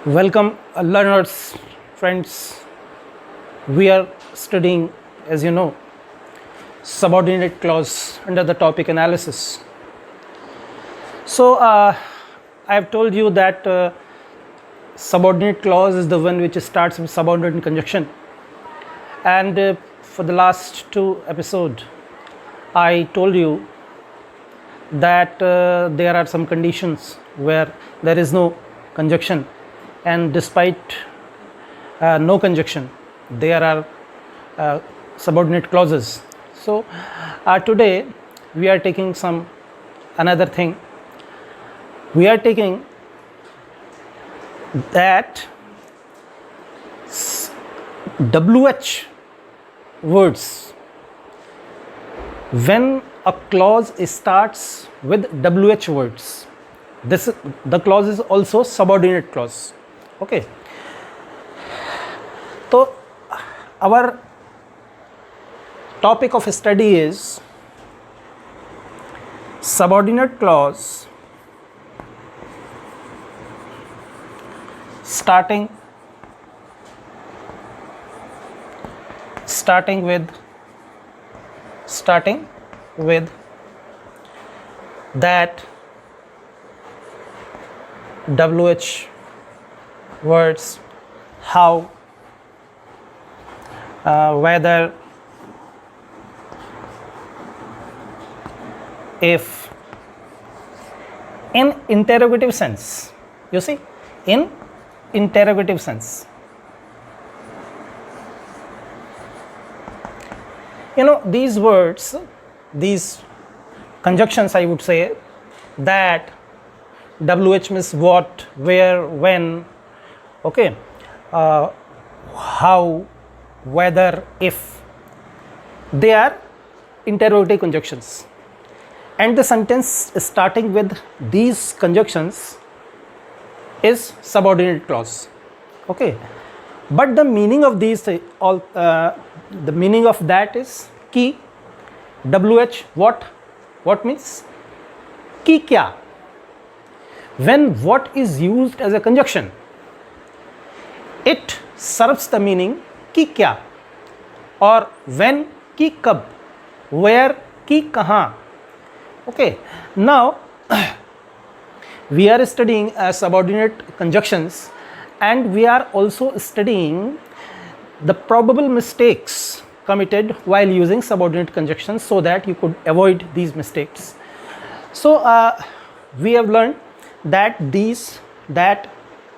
Welcome, learners, friends. We are studying, as you know, subordinate clause under the topic analysis. So, I have told you that subordinate clause is the one which starts with subordinate conjunction. And for the last two episodes, I told you that there are some conditions where there is no conjunction, and despite no conjunction there are subordinate clauses. So today we are taking some another thing. We are taking that WH words. When a clause starts with WH words, the clause is also subordinate clause. Okay, so our topic of study is subordinate clause starting with that WH words, how, whether, if, in interrogative sense. You see, in interrogative sense. You know, these words, these conjunctions, I would say, that WH means what, where, when, okay, how, whether, if, they are interrogative conjunctions, and the sentence starting with these conjunctions is subordinate clause. Okay, but the meaning of these the meaning of that is कि WH what means कि क्या. When what is used as a conjunction, it serves the meaning कि क्या, or when कि कब, where कि कहाँ. Okay, now we are studying subordinate conjunctions, and we are also studying the probable mistakes committed while using subordinate conjunctions, so that you could avoid these mistakes. So we have learned that that,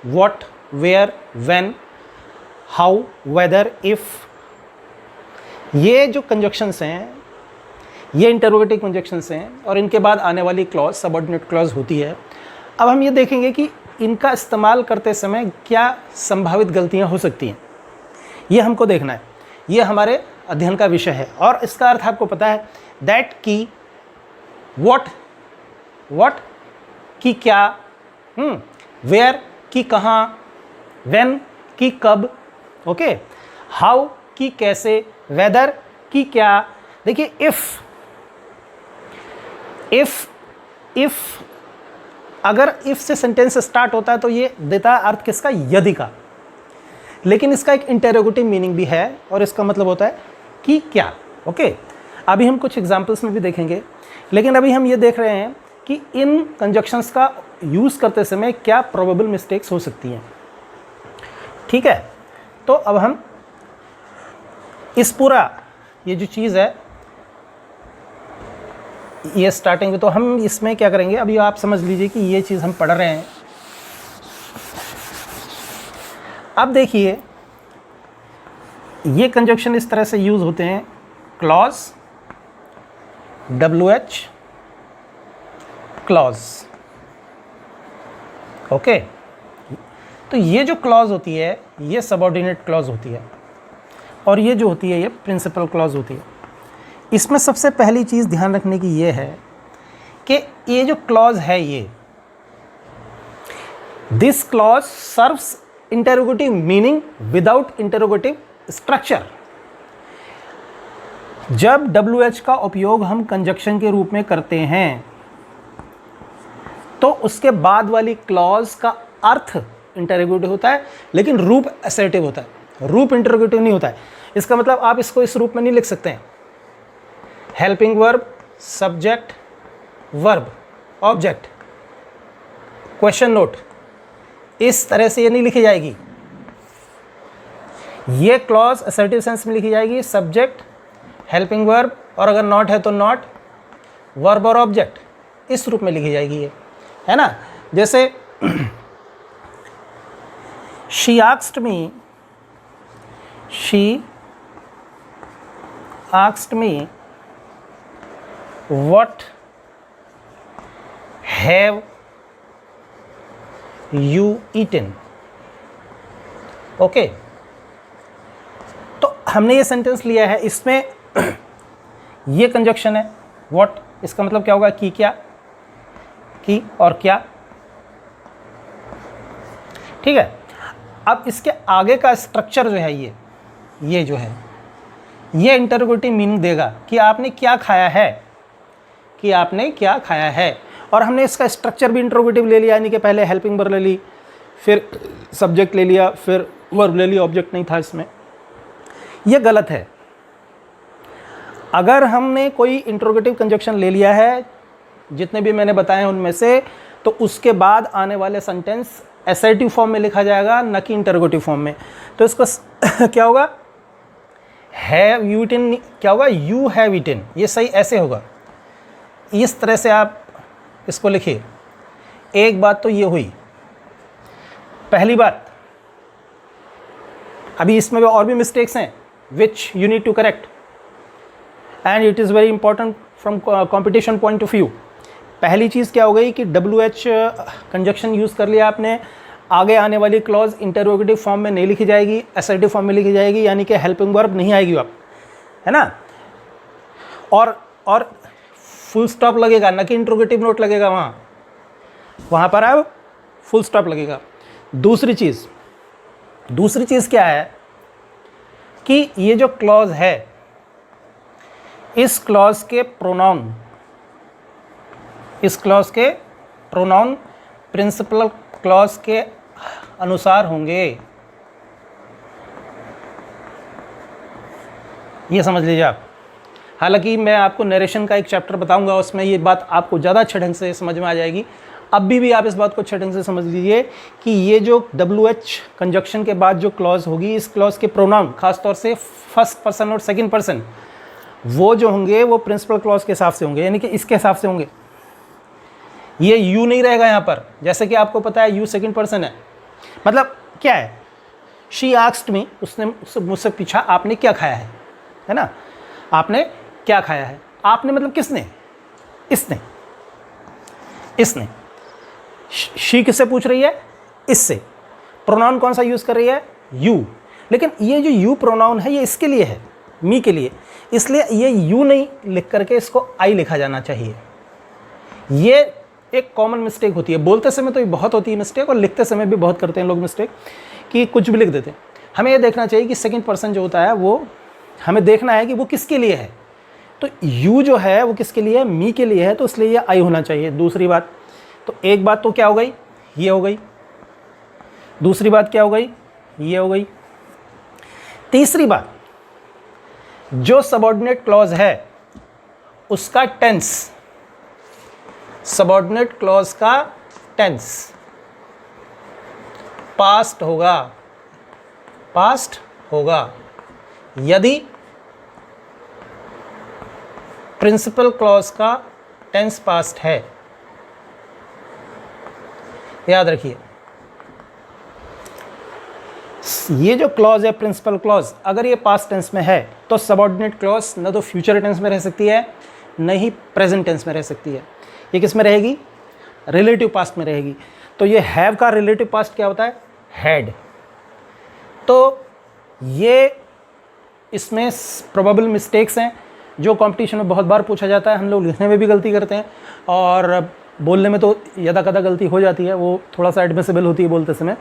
what, where, when, how, whether, if, ये जो conjunctions हैं, ये interrogative conjunctions हैं, और इनके बाद आने वाली क्लॉज सबऑर्डिनेट क्लॉज होती है. अब हम ये देखेंगे कि इनका इस्तेमाल करते समय क्या संभावित गलतियां हो सकती हैं, ये हमको देखना है. ये हमारे अध्ययन का विषय है, और इसका अर्थ आपको पता है दैट की व्हाट की क्या, वेयर की कहाँ, व्हेन की कब, ओके, हाउ की कैसे, वेदर की क्या. देखिए, इफ अगर इफ से सेंटेंस स्टार्ट होता है तो ये देता है अर्थ किसका, यदि का, लेकिन इसका एक इंटेरोगेटिव मीनिंग भी है, और इसका मतलब होता है कि क्या. ओके, अभी हम कुछ एग्जांपल्स में भी देखेंगे, लेकिन अभी हम ये देख रहे हैं कि इन कंजक्शंस का यूज़ करते समय क्या प्रोबेबल मिस्टेक्स हो सकती हैं. ठीक है, तो अब हम इस पूरा ये जो चीज़ है ये स्टार्टिंग में, तो हम इसमें क्या करेंगे, अभी आप समझ लीजिए कि ये चीज़ हम पढ़ रहे हैं. अब देखिए, ये कंजक्शन इस तरह से यूज़ होते हैं, क्लॉज, WH क्लॉज. ओके, तो ये जो क्लॉज होती है ये सबऑर्डिनेट क्लॉज होती है, और ये जो होती है ये प्रिंसिपल क्लॉज होती है. इसमें सबसे पहली चीज़ ध्यान रखने की ये है कि ये जो क्लॉज है, ये this clause serves interrogative meaning without interrogative structure. जब WH का उपयोग हम कंजक्शन के रूप में करते हैं तो उसके बाद वाली क्लॉज का अर्थ इंटरोगेटिव होता है, लेकिन रूप असर्टिव होता है, रूप इंटरोगेटिव नहीं होता है। इसका मतलब आप इसको इस रूप में नहीं लिख सकते हैं, helping verb, subject, verb, object, question note, इस तरह से ये नहीं लिखी जाएगी। ये क्लॉज असर्टिव सेंस में लिखी जाएगी, सब्जेक्ट, हेल्पिंग वर्ब, और अगर नॉट है तो नॉट, वर्ब और ऑब्जेक्ट, इस रूप में लिखी जाएगी ये, है ना। जैसे she asked me what have you eaten. Okay, तो हमने ये सेंटेंस लिया है, इसमें ये कंजक्शन है व्हाट, इसका मतलब क्या होगा, की, क्या, की और क्या, ठीक है। अब इसके आगे का स्ट्रक्चर जो है ये जो है ये इंटरोगेटिव मीनिंग देगा कि आपने क्या खाया है, कि आपने क्या खाया है। और हमने इसका स्ट्रक्चर भी इंटरोगेटिव ले लिया, यानी कि पहले हेल्पिंग वर्ब ले ली, फिर सब्जेक्ट ले लिया, फिर वर्ब ले लिया, ऑब्जेक्ट नहीं था इसमें। ये गलत है। अगर हमने कोई इंटरोगेटिव कंजक्शन ले लिया है, जितने भी मैंने बताए हैं उनमें से, तो उसके बाद आने वाले सेंटेंस असर्टिव फॉर्म में लिखा जाएगा, न कि इंटरोगेटिव फॉर्म में। तो इसको क्या होगा, हैव यू ईटन, क्या होगा, यू हैव ईटन, ये सही ऐसे होगा। इस तरह से आप इसको लिखिए। एक बात तो ये हुई, पहली बात, अभी इसमें और भी मिस्टेक्स हैं which you need to correct, and it is very important from competition point of view. पहली चीज़ क्या हो गई कि WH कंजक्शन यूज़ कर लिया आपने, आगे आने वाली क्लॉज इंटरोगेटिव फॉर्म में नहीं लिखी जाएगी, असर्टिव फॉर्म में लिखी जाएगी, यानी कि हेल्पिंग वर्ब नहीं आएगी आप, है ना। और फुल स्टॉप लगेगा, ना कि इंटरोगेटिव नोट लगेगा, वहाँ पर अब फुल स्टॉप लगेगा। दूसरी चीज़ क्या है कि ये जो क्लॉज है, इस क्लॉज के प्रोनाउन प्रिंसिपल क्लॉज के अनुसार होंगे, ये समझ लीजिए आप। हालांकि मैं आपको नरेशन का एक चैप्टर बताऊंगा, उसमें ये बात आपको ज़्यादा अच्छे ढंग से समझ में आ जाएगी। अभी भी आप इस बात को अच्छे ढंग से समझ लीजिए कि ये जो WH कंजक्शन के बाद जो क्लॉज होगी, इस क्लॉज के प्रोनाउन खासतौर से फर्स्ट पर्सन और सेकंड पर्सन, वो जो होंगे वो प्रिंसिपल क्लॉज के हिसाब से होंगे, यानी कि इसके हिसाब से होंगे। ये यू नहीं रहेगा यहाँ पर, जैसे कि आपको पता है यू सेकंड पर्सन है। मतलब क्या है, शी आस्क्ड मी, उसने मुझसे पूछा आपने क्या खाया है ना, आपने क्या खाया है। आपने मतलब किसने, इसने। शी किससे पूछ रही है, इससे। प्रोनाउन कौन सा यूज़ कर रही है, यू। लेकिन ये जो यू प्रोनाउन है ये इसके लिए है, मी के लिए, इसलिए ये यू नहीं लिख करके इसको आई लिखा जाना चाहिए। ये एक कॉमन मिस्टेक होती है, बोलते समय तो ये बहुत होती है मिस्टेक, और लिखते समय भी बहुत करते हैं लोग मिस्टेक कि कुछ भी लिख देते हैं। हमें ये देखना चाहिए कि सेकंड पर्सन जो होता है वो हमें देखना है कि वो किसके लिए है। तो यू जो है वो किसके लिए है, मी के लिए है, तो इसलिए ये आई होना चाहिए। दूसरी बात, तो एक बात तो क्या हो गई, ये हो गई। दूसरी बात क्या हो गई, ये हो गई। तीसरी बात, जो सबऑर्डिनेट क्लॉज है उसका टेंस, सबऑर्डिनेट क्लॉज का टेंस पास्ट होगा यदि प्रिंसिपल क्लॉज का टेंस पास्ट है। याद रखिए, ये जो क्लॉज है प्रिंसिपल क्लॉज, अगर ये पास्ट टेंस में है तो सबऑर्डिनेट क्लॉज न तो फ्यूचर टेंस में रह सकती है, न ही प्रेजेंट टेंस में रह सकती है। ये किस में रहेगी, रिलेटिव पास्ट में रहेगी। तो ये हैव का रिलेटिव पास्ट क्या होता है, हैड। तो ये इसमें प्रोबेबल मिस्टेक्स हैं जो कंपटीशन में बहुत बार पूछा जाता है। हम लोग लिखने में भी गलती करते हैं और बोलने में तो यदा कदा गलती हो जाती है, वो थोड़ा सा एडमिसिबल होती है बोलते समय,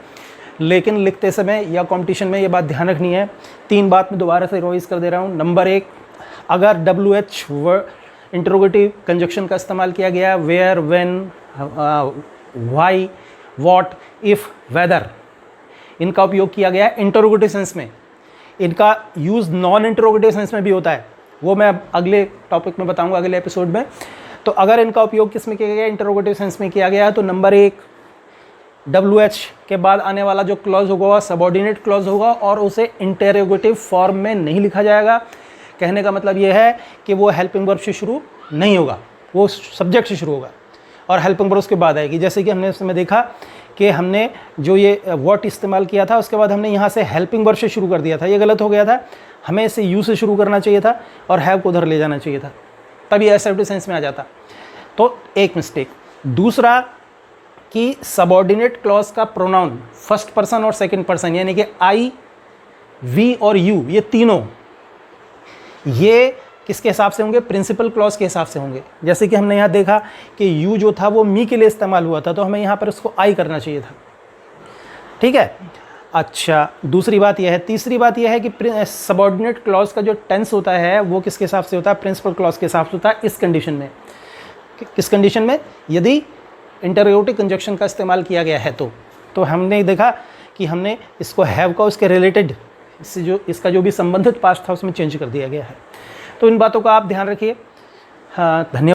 लेकिन लिखते समय या कंपटीशन में ये बात ध्यान रखनी है। 3 बात मैं दोबारा से रिवाइज कर दे रहा हूँ। नंबर 1, अगर WH वर्ड इंटरोगेटिव कंजक्शन का इस्तेमाल किया गया, where, when, why, what, if, whether, इनका उपयोग किया गया है इंटरोगेटिव सेंस में। इनका यूज़ नॉन इंटरोगेटिव सेंस में भी होता है, वो मैं अगले टॉपिक में बताऊंगा, अगले एपिसोड में। तो अगर इनका उपयोग किस में किया गया, इंटरोगेटिव सेंस में किया गया है, तो नंबर 1 WH के बाद आने वाला जो क्लॉज होगा वह सबऑर्डिनेट क्लॉज होगा और उसे इंटरोगेटिव फॉर्म में नहीं लिखा जाएगा। कहने का मतलब यह है कि वो हेल्पिंग वर्ब से शुरू नहीं होगा, वो सब्जेक्ट से शुरू होगा और हेल्पिंग वर्ब उसके बाद आएगी। जैसे कि हमने उसमें देखा कि हमने जो ये व्हाट इस्तेमाल किया था उसके बाद हमने यहाँ से हेल्पिंग वर्ब से शुरू कर दिया था, ये गलत हो गया था। हमें इसे यू से शुरू करना चाहिए था और हैव को उधर ले जाना चाहिए था, तभी असर्टिव सेंस में आ जाता। तो एक मिस्टेक। दूसरा कि सबऑर्डिनेट क्लॉज का प्रोनाउन फर्स्ट पर्सन और सेकंड पर्सन यानी कि आई, वी और यू, ये तीनों ये किसके हिसाब से होंगे, प्रिंसिपल क्लॉज के हिसाब से होंगे। जैसे कि हमने यहाँ देखा कि यू जो था वो मी के लिए इस्तेमाल हुआ था, तो हमें यहाँ पर उसको आई करना चाहिए था। ठीक है, अच्छा दूसरी बात यह है। तीसरी बात यह है कि सबऑर्डिनेट क्लॉज का जो टेंस होता है वो किसके हिसाब से होता है, प्रिंसिपल क्लॉज के हिसाब से होता है। इस कंडीशन में, किस कंडीशन में, यदि इंटरोगेटिव कंजक्शन का इस्तेमाल किया गया है तो हमने देखा कि हमने इसको हैव का उसके रिलेटेड इससे जो इसका जो भी संबंधित पास्ट था उसमें चेंज कर दिया गया है। तो इन बातों का आप ध्यान रखिए। हाँ, धन्यवाद।